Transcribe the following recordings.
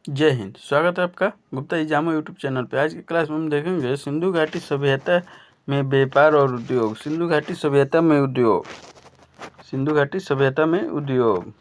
जय हिंद। स्वागत है आपका गुप्ता इजामा यूट्यूब चैनल पे। आज की क्लास में हम देखेंगे सिंधु घाटी सभ्यता में व्यापार और उद्योग। सिंधु घाटी सभ्यता में उद्योग। सिंधु घाटी सभ्यता में उद्योग।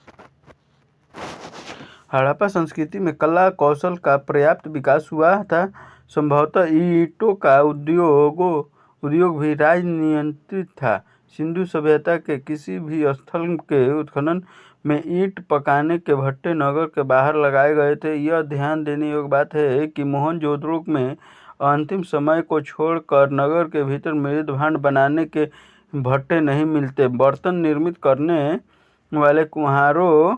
हड़प्पा संस्कृति में कला कौशल का पर्याप्त विकास हुआ था। संभवतः ईंटों का उद्योग भी राज नियंत्रित था। सिंधु सभ्यता के किसी भी स्थल के उत्खनन में ईंट पकाने के भट्टे नगर के बाहर लगाए गए थे। यह ध्यान देने योग्य बात है कि मोहनजोदड़ो में अंतिम समय को छोड़कर नगर के भीतर मृद भांड बनाने के भट्टे नहीं मिलते। बर्तन निर्मित करने वाले कुम्हारों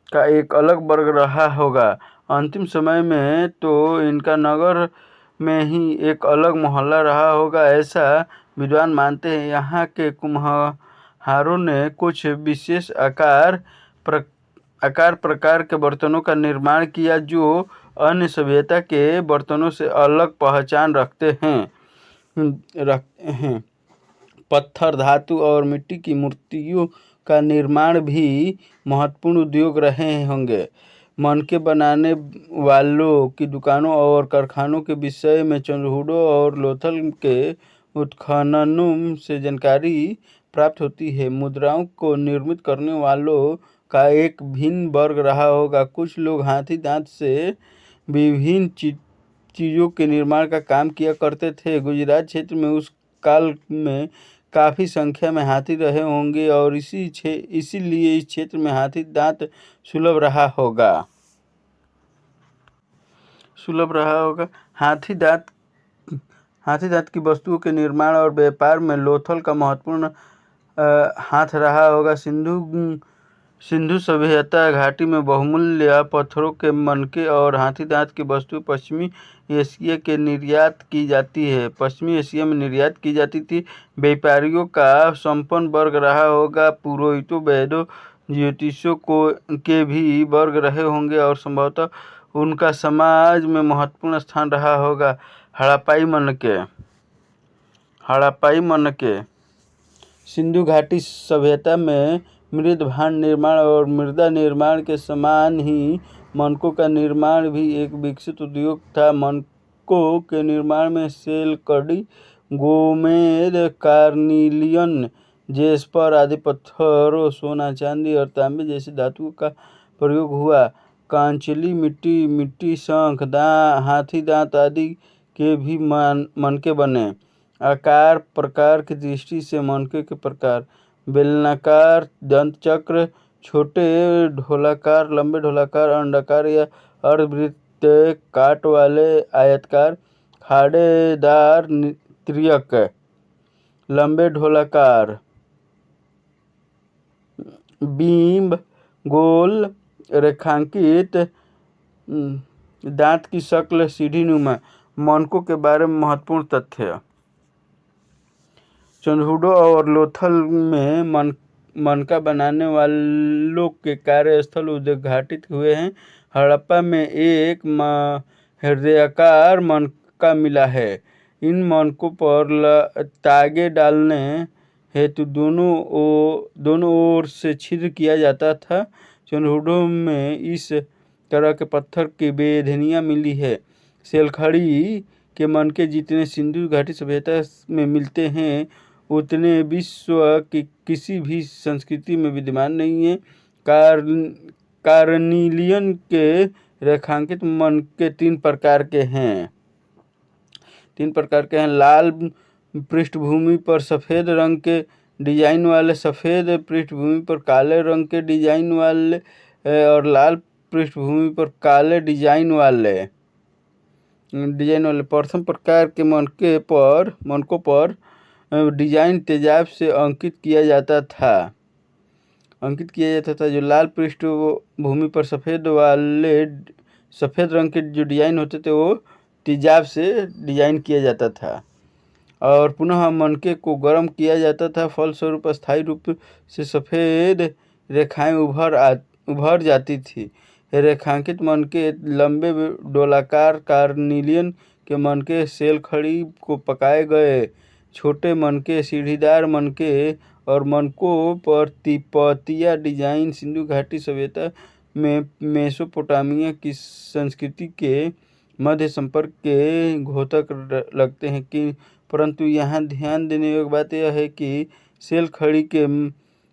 का एक अलग वर्ग रहा होगा। अंतिम समय में तो इनका नगर में ही एक अलग मोहल्ला रहा होगा, ऐसा विद्वान मानते हैं। यहाँ के कुम्हारों ने कुछ विशेष आकार प्रकार के बर्तनों का निर्माण किया जो अन्य सभ्यता के बर्तनों से अलग पहचान रखते हैं। पत्थर, धातु और मिट्टी की मूर्तियों का निर्माण भी महत्वपूर्ण उद्योग रहे होंगे। मनके बनाने वालों की दुकानों और कारखानों के विषय में चंद्रहूडो और लोथल के उत्खननों से जानकारी प्राप्त होती है। मुद्राओं को निर्मित करने वालों का एक भिन्न वर्ग रहा होगा। कुछ लोग हाथी दांत से विभिन्न चीज़ों के निर्माण का काम किया करते थे। गुजरात क्षेत्र में उस काल में काफ़ी संख्या में हाथी रहे होंगे और इसीलिए इस क्षेत्र में हाथी दांत सुलभ रहा होगा। हाथी दांत की वस्तुओं के निर्माण और व्यापार में लोथल का महत्वपूर्ण हाथ रहा होगा। सिंधु सभ्यता घाटी में बहुमूल्य पत्थरों के मनके और हाथी दांत की वस्तुएं पश्चिमी एशिया में निर्यात की जाती थी। व्यापारियों का संपन्न वर्ग रहा होगा। पुरोहितों, वैद्यों, ज्योतिषियों के भी वर्ग रहे होंगे और संभवतः उनका समाज में महत्वपूर्ण स्थान रहा होगा। हड़प्पाई मनके सिंधु घाटी सभ्यता में मृद भांड निर्माण और मृदा निर्माण के समान ही मनकों का निर्माण भी एक विकसित उद्योग था। मनकों के निर्माण में सेल, कड़ी, गोमेद, कार्निलियन, जेस्पर आदि पत्थरों, सोना, चांदी और तांबे जैसी धातुओं का प्रयोग हुआ। कांचली मिट्टी, शंख, हाथी दांत आदि के भी मनके बने। आकार प्रकार की दृष्टि से मनके के प्रकार: बेलनाकार, दंत चक्र, छोटे ढोलाकार, लंबे ढोलाकार, अंडाकार या अर्धवृत्त, काट वाले, आयताकार, खाड़ेदार, त्रियक, लंबे ढोलाकार, बिंब, गोल, रेखांकित, दांत की शक्ल सीढ़ीनुमा। मनकों के बारे में महत्वपूर्ण तथ्य: चंद्रहूडो और लोथल में मनका बनाने वालों के कार्यस्थल उद्घाटित हुए हैं। हड़प्पा में एक हृदयाकार मनका मिला है। इन मनकों पर तागे डालने हेतु दोनों ओर से छिद्र किया जाता था। चंद्रहूडो में इस तरह के पत्थर की बेधनियाँ मिली है। सेलखड़ी के मनके जितने सिंधु घाटी सभ्यता में मिलते हैं उतने विश्व की किसी भी संस्कृति में विद्यमान नहीं है। कार्निलियन के रेखांकित मनके तीन प्रकार के हैं। लाल पृष्ठभूमि पर सफ़ेद रंग के डिजाइन वाले, सफ़ेद पृष्ठभूमि पर काले रंग के डिजाइन वाले और लाल पृष्ठभूमि पर काले डिजाइन वाले। प्रथम प्रकार के मनकों पर डिजाइन तेजाब से अंकित किया जाता था। जो लाल पृष्ठभूमि पर सफ़ेद रंग के जो डिजाइन होते थे वो तेजाब से डिजाइन किया जाता था और पुनः मनके को गर्म किया जाता था। फलस्वरूप अस्थायी रूप से सफ़ेद रेखाएं उभर जाती थी। रेखांकित मनके लंबे डोलाकार, कार्निलियन के मनके सेलखड़ी को पकाए गए, छोटे मनके, सीढ़ीदार मनके और मनकों पर तिपतिया डिजाइन सिंधु घाटी सभ्यता में मेसोपोटामिया की संस्कृति के मध्य संपर्क के घोतक लगते हैं कि परंतु यहाँ ध्यान देने योग्य बात यह है कि सेल खड़ी के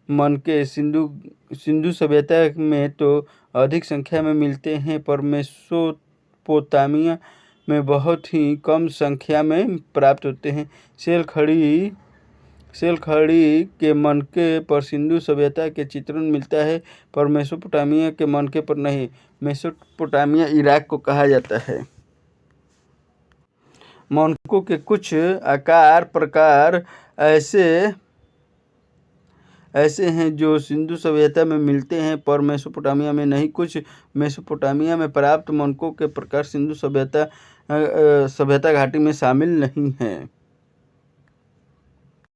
मनके सिंधु सभ्यता में तो अधिक संख्या में मिलते हैं, पर मेसोपोटामिया में बहुत ही कम संख्या में प्राप्त होते हैं। सेल खड़ी के मनके पर सिंधु सभ्यता के चित्रण मिलता है, पर मेसोपोटामिया के मनके पर नहीं। मेसोपोटामिया इराक को कहा जाता है। मनकों के कुछ आकार प्रकार ऐसे हैं जो सिंधु सभ्यता में मिलते हैं, पर मेसोपोटामिया में नहीं। कुछ मेसोपोटामिया में प्राप्त मनकों के प्रकार सिंधु सभ्यता घाटी में शामिल नहीं हैं।